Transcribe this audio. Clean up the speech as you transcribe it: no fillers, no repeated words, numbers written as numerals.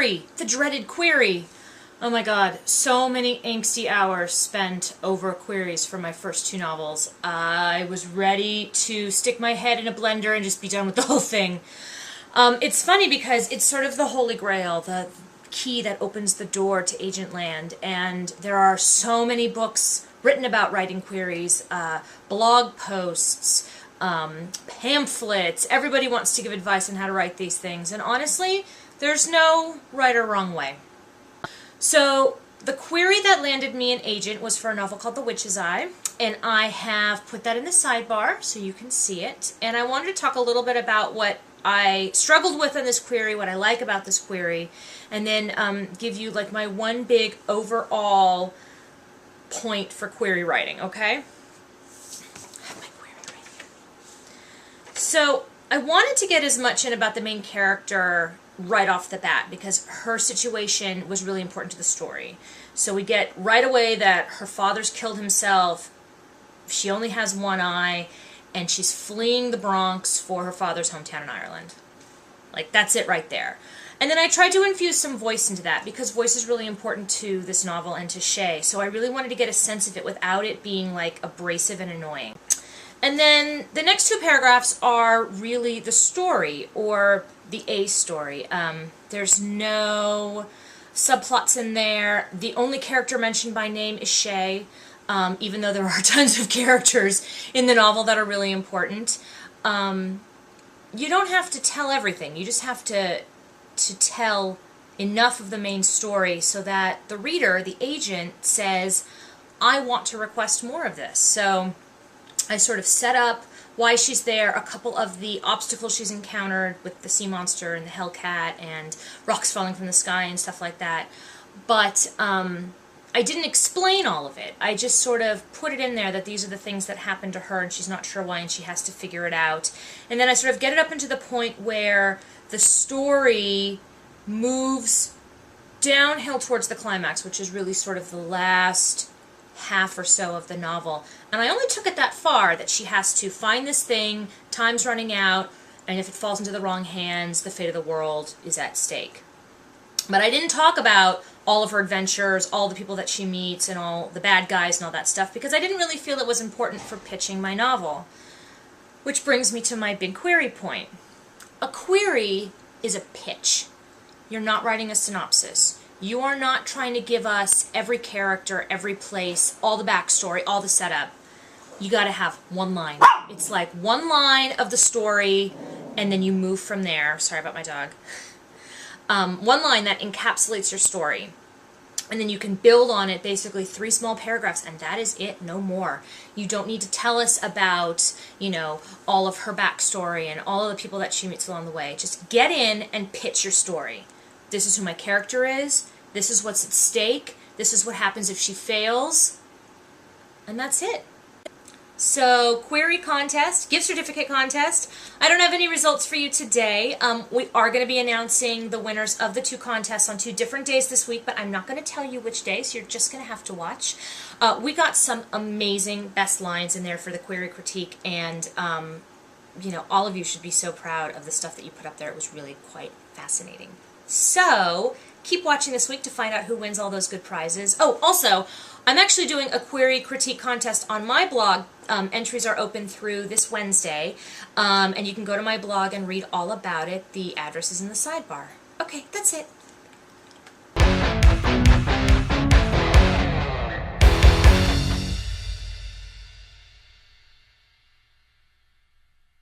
query, the dreaded query. Oh my god, so many angsty hours spent over queries for my first 2 novels. I was ready to stick my head in a blender and just be done with the whole thing. It's funny because it's sort of the holy grail, the key that opens the door to agent land, and there are so many books written about writing queries, blog posts, pamphlets. Everybody wants to give advice on how to write these things, and honestly, there's no right or wrong way. So the query that landed me an agent was for a novel called The Witch's Eye, and I have put that in the sidebar so you can see it. And I wanted to talk a little bit about what I struggled with in this query, what I like about this query, and then give you like my one big overall point for query writing, okay? I have my query right here. So I wanted to get as much in about the main character right off the bat because her situation was really important to the story. So we get right away that her father's killed himself, she only has one eye, and she's fleeing the Bronx for her father's hometown in Ireland. Like, that's it right there. And then I tried to infuse some voice into that because voice is really important to this novel and to Shay, so I really wanted to get a sense of it without it being like abrasive and annoying. And then the next 2 paragraphs are really the story, or the A story. There's no subplots in there. The only character mentioned by name is Shay, even though there are tons of characters in the novel that are really important. You don't have to tell everything. You just have to tell enough of the main story so that the reader, the agent, says, I want to request more of this. So I sort of set up why she's there, a couple of the obstacles she's encountered with the sea monster and the hellcat and rocks falling from the sky and stuff like that. But I didn't explain all of it. I just sort of put it in there that these are the things that happened to her and she's not sure why and she has to figure it out. And then I sort of get it up into the point where the story moves downhill towards the climax, which is really sort of the last half or so of the novel. And I only took it that far, that she has to find this thing, time's running out, and if it falls into the wrong hands, the fate of the world is at stake. But I didn't talk about all of her adventures, all the people that she meets, and all the bad guys and all that stuff, because I didn't really feel it was important for pitching my novel. Which brings me to my big query point. A query is a pitch. You're not writing a synopsis. You are not trying to give us every character, every place, all the backstory, all the setup. You gotta have one line. It's like one line of the story, and then you move from there. Sorry about my dog. One line that encapsulates your story. And then you can build on it, basically 3 small paragraphs, and that is it, no more. You don't need to tell us about, you know, all of her backstory and all of the people that she meets along the way. Just get in and pitch your story. This is who my character is. This is what's at stake. This is what happens if she fails. And that's it. So, query contest, gift certificate contest. I don't have any results for you today. We are going to be announcing the winners of the 2 contests on 2 different days this week, but I'm not going to tell you which day, so you're just going to have to watch. We got some amazing best lines in there for the query critique, and you know, all of you should be so proud of the stuff that you put up there. It was really quite fascinating. So, keep watching this week to find out who wins all those good prizes. Oh, also, I'm actually doing a query critique contest on my blog. Entries are open through this Wednesday, and you can go to my blog and read all about it. The address is in the sidebar. Okay, that's it.